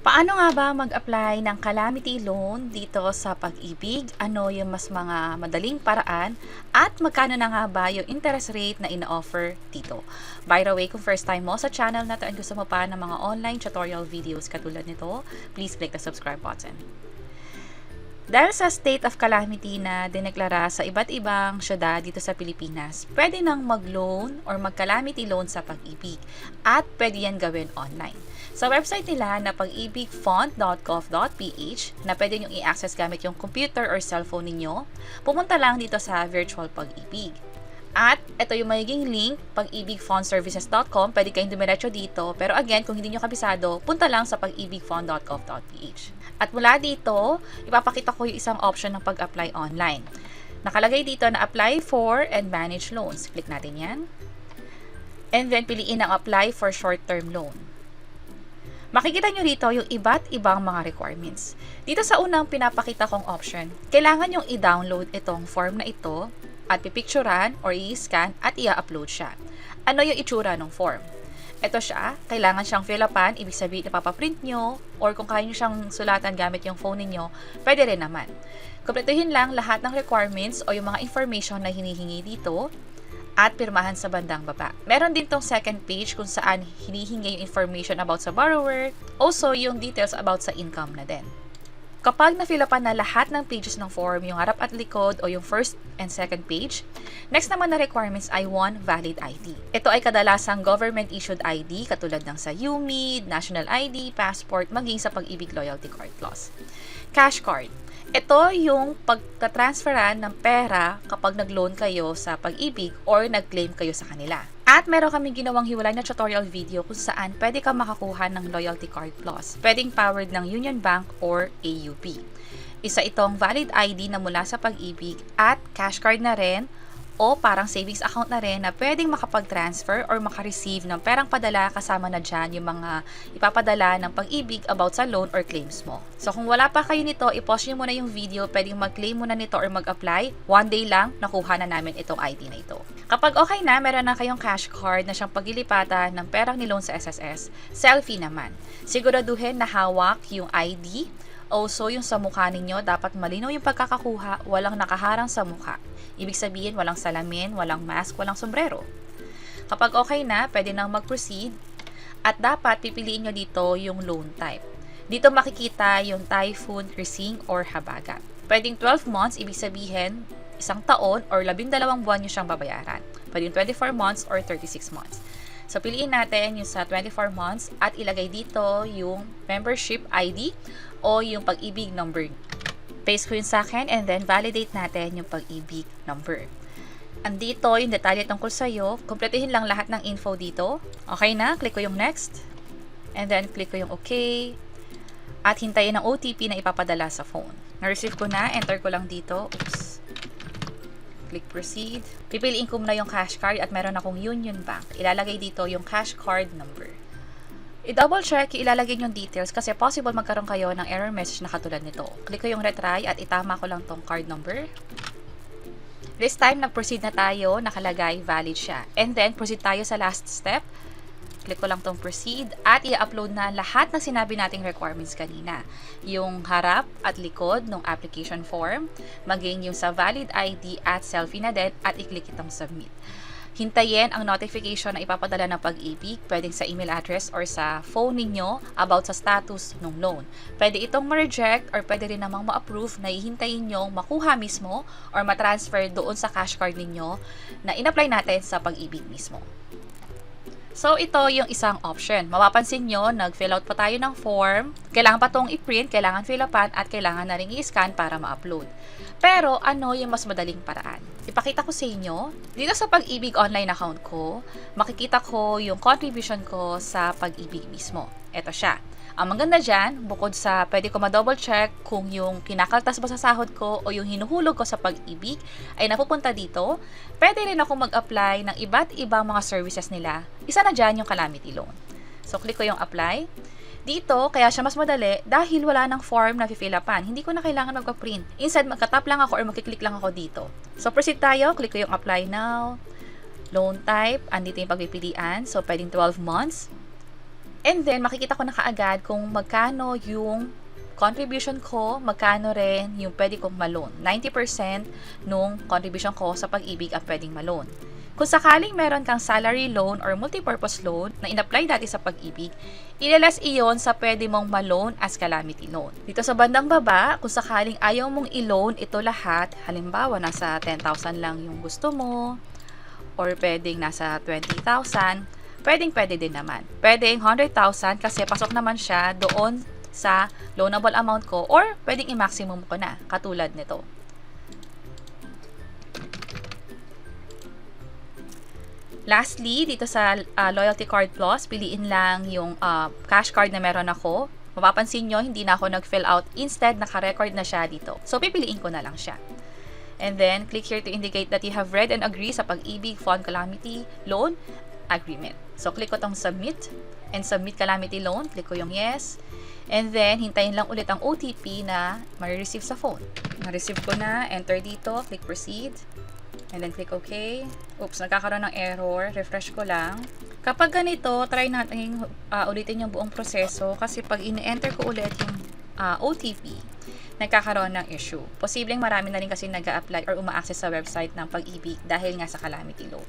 Paano nga ba mag-apply ng calamity loan dito sa Pag-ibig? Ano yung mas mga madaling paraan? At magkano na nga ba yung interest rate na ina-offer dito? By the way, kung first time mo sa channel na to and gusto mo pa ng mga online tutorial videos katulad nito, please click the subscribe button. Dahil sa state of calamity na dineklara sa iba't ibang syudad dito sa Pilipinas, pwede nang mag-loan or mag-calamity loan sa Pag-ibig at pwede yan gawin online. Sa website nila na pag-ibigfund.gov.ph na pwede nyo i-access gamit yung computer or cellphone ninyo, pumunta lang dito sa virtual Pag-ibig. At ito yung magiging link, pag-ibigfundservices.com. Pwede kayong dumiretso dito. Pero again, kung hindi nyo kabisado, punta lang sa pag-ibigfund.gov.ph. At mula dito, ipapakita ko yung isang option ng pag-apply online. Nakalagay dito na apply for and manage loans. Click natin yan. And then, piliin ang apply for short-term loan. Makikita nyo dito yung iba't ibang mga requirements. Dito sa unang pinapakita kong option, kailangan yung i-download itong form na ito at pipicturan or i-scan at i-upload siya. Ano yung itsura ng form? Ito siya, kailangan siyang fill upan, ibig sabihin ipapaprint nyo, or kung kaya nyo siyang sulatan gamit yung phone ninyo, pwede rin naman. Kumpletuhin lang lahat ng requirements o yung mga information na hinihingi dito at pirmahan sa bandang baba. Meron din tong second page kung saan hinihingi yung information about sa borrower, also yung details about sa income na din. Kapag na-fill upan na lahat ng pages ng form, yung harap at likod o yung first and second page, next naman na requirements ay one valid ID. Ito ay kadalasang government-issued ID katulad ng sa UMID, National ID, Passport, maging sa Pag-ibig Loyalty Card Plus. Cash card. Ito yung pagka-transferan ng pera kapag nag-loan kayo sa Pag-ibig or nag-claim kayo sa kanila. At meron kaming ginawang hiwalay na tutorial video kung saan pwede ka makakuha ng Loyalty Card Plus. Pwedeng powered ng Union Bank or AUB. Isa itong valid ID na mula sa Pag-ibig at cash card na rin o parang savings account na rin na pwedeng makapag-transfer or makareceive ng perang padala kasama na dyan yung mga ipapadala ng Pag-ibig about sa loan or claims mo. So kung wala pa kayo nito, i-pause nyo muna yung video, pwedeng mag-claim muna nito or mag-apply. One day lang, nakuha na namin itong ID na ito. Kapag okay na, meron na kayong cash card na siyang paglilipatan ng perang ni loan sa SSS, selfie naman. Siguraduhin na hawak yung ID. Also, yung sa mukha ninyo, dapat malinaw yung pagkakakuha, walang nakaharang sa mukha. Ibig sabihin, walang salamin, walang mask, walang sombrero. Kapag okay na, pwede nang mag-proceed. At dapat pipiliin nyo dito yung loan type. Dito makikita yung typhoon, cruising, or habagat. Pwedeng 12 months, ibig sabihin, isang taon or 12 buwan nyo siyang babayaran. Pwedeng 24 months or 36 months. So, piliin natin yung sa 24 months at ilagay dito yung membership ID o yung Pag-ibig number. Paste ko yun sa akin and then validate natin yung Pag-ibig number. Andito yung detalye tungkol sa'yo. Kumpletuhin lang lahat ng info dito. Okay na? Click ko yung next. And then click ko yung okay. At hintayin ang OTP na ipapadala sa phone. Na-receive ko na. Enter ko lang dito. Oops. Click proceed. Pipiliin ko muna yung cash card at meron akong Union Bank. Ilalagay dito yung cash card number. I-double check, ilalagay yung details kasi possible magkaroon kayo ng error message na katulad nito. Click ko yung retry at itama ko lang tong card number. This time, nag-proceed na tayo, nakalagay valid siya. And then, proceed tayo sa last step. Click ko lang tong proceed at i-upload na lahat ng sinabi nating requirements kanina. Yung harap at likod ng application form, maging yung sa valid ID at selfie na din at i-click itong submit. Hintayin ang notification na ipapadala ng Pag-ibig, pwedeng sa email address or sa phone ninyo about sa status ng loan. Pwede itong ma-reject or pwede rin namang ma-approve na hihintayin nyo makuha mismo or ma-transfer doon sa cash card ninyo na in-apply natin sa Pag-ibig mismo. So, ito yung isang option. Mapapansin nyo, nag-fill out pa tayo ng form. Kailangan pa itong i-print, kailangan fill upan, at kailangan na rin i-scan para ma-upload. Pero, ano yung mas madaling paraan? Ipakita ko sa inyo. Dito sa Pag-ibig online account ko, makikita ko yung contribution ko sa Pag-ibig mismo. Ito siya. Ang maganda dyan, bukod sa pwede ko ma-double check kung yung kinakaltas ba sa sahod ko o yung hinuhulog ko sa Pag-ibig ay napupunta dito, pwede rin ako mag-apply ng iba't ibang mga services nila. Isa na dyan yung calamity loan. So, click ko yung apply. Dito, kaya siya mas madali dahil wala ng form na fill upan. Hindi ko na kailangan magpa-print. Instead, magka-tap lang ako or magkiklik lang ako dito. So, proceed tayo. Click ko yung apply now. Loan type, andito yung pagpipilian. So, pwedeng 12 months. And then, makikita ko na kaagad kung magkano yung contribution ko, magkano rin yung pwede kong ma-loan. 90% nung contribution ko sa Pag-ibig ang pwedeng ma-loan. Kung sakaling meron kang salary loan or multipurpose loan na in-apply dati sa Pag-ibig, ilalas iyon sa pwede mong ma-loan as calamity loan. Dito sa bandang baba, kung sakaling ayaw mong i-loan ito lahat, halimbawa nasa 10,000 lang yung gusto mo, or pwedeng nasa 20,000, pwede din naman. Pwedeng 100,000 kasi pasok naman siya doon sa loanable amount ko, or pwedeng i-maximum ko na, katulad nito. Lastly, dito sa Loyalty Card Plus, piliin lang yung cash card na meron ako. Mapapansin nyo, hindi na ako nag-fill out. Instead, naka-record na siya dito. So, pipiliin ko na lang siya. And then, click here to indicate that you have read and agree sa Pag-ibig Fund Calamity Loan Agreement. So, click ko tong Submit and Submit Calamity Loan. Click ko yung Yes. And then, hintayin lang ulit ang OTP na ma-receive sa phone. Ma-receive ko na. Enter dito. Click Proceed. And then, click OK. Oops, nagkakaroon ng error. Refresh ko lang. Kapag ganito, try natin ulitin yung buong proseso kasi pag in-enter ko ulit yung OTP, nagkakaroon ng issue. Posibleng marami na rin kasi nag-a-apply or uma-access sa website ng Pag-ibig dahil nga sa Calamity Loan.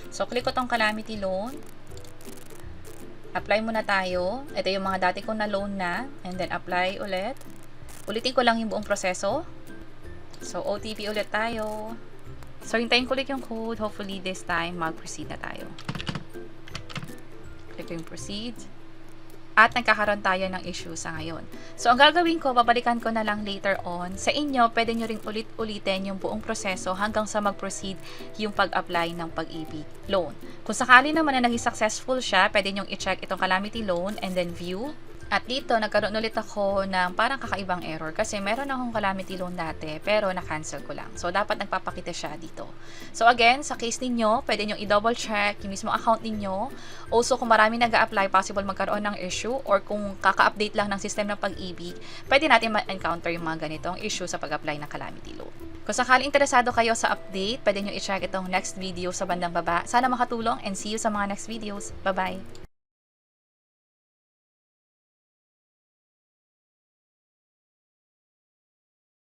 So, click ko tong Calamity Loan. Apply muna tayo. Ito yung mga dati kong na-loan na. And then, apply ulit. Ulitin ko lang yung buong proseso. So, OTP ulit tayo. So, hintayin ko ulit yung code. Hopefully, this time, mag-proceed na tayo. Click yung proceed. At nagkakaroon tayo ng issue sa ngayon. So, ang gagawin ko, babalikan ko na lang later on. Sa inyo, pwede nyo ring ulit-ulitin yung buong proseso hanggang sa mag-proceed yung pag-apply ng Pag-ibig loan. Kung sakali naman na naging successful siya, pwede nyo i-check itong calamity loan and then view. At dito, nagkaroon ulit ako ng parang kakaibang error kasi meron akong calamity loan dati pero na-cancel ko lang. So, dapat nagpapakita siya dito. So, again, sa case ninyo, pwede nyo i-double check yung mismo account ninyo. Also, kung marami nag-a-apply, possible magkaroon ng issue or kung kaka-update lang ng system ng Pag-ibig, pwede natin ma-encounter yung mga ganitong issue sa pag-apply ng calamity loan. Kung sakali interesado kayo sa update, pwede nyo i-check itong next video sa bandang baba. Sana makatulong and see you sa mga next videos. Bye-bye!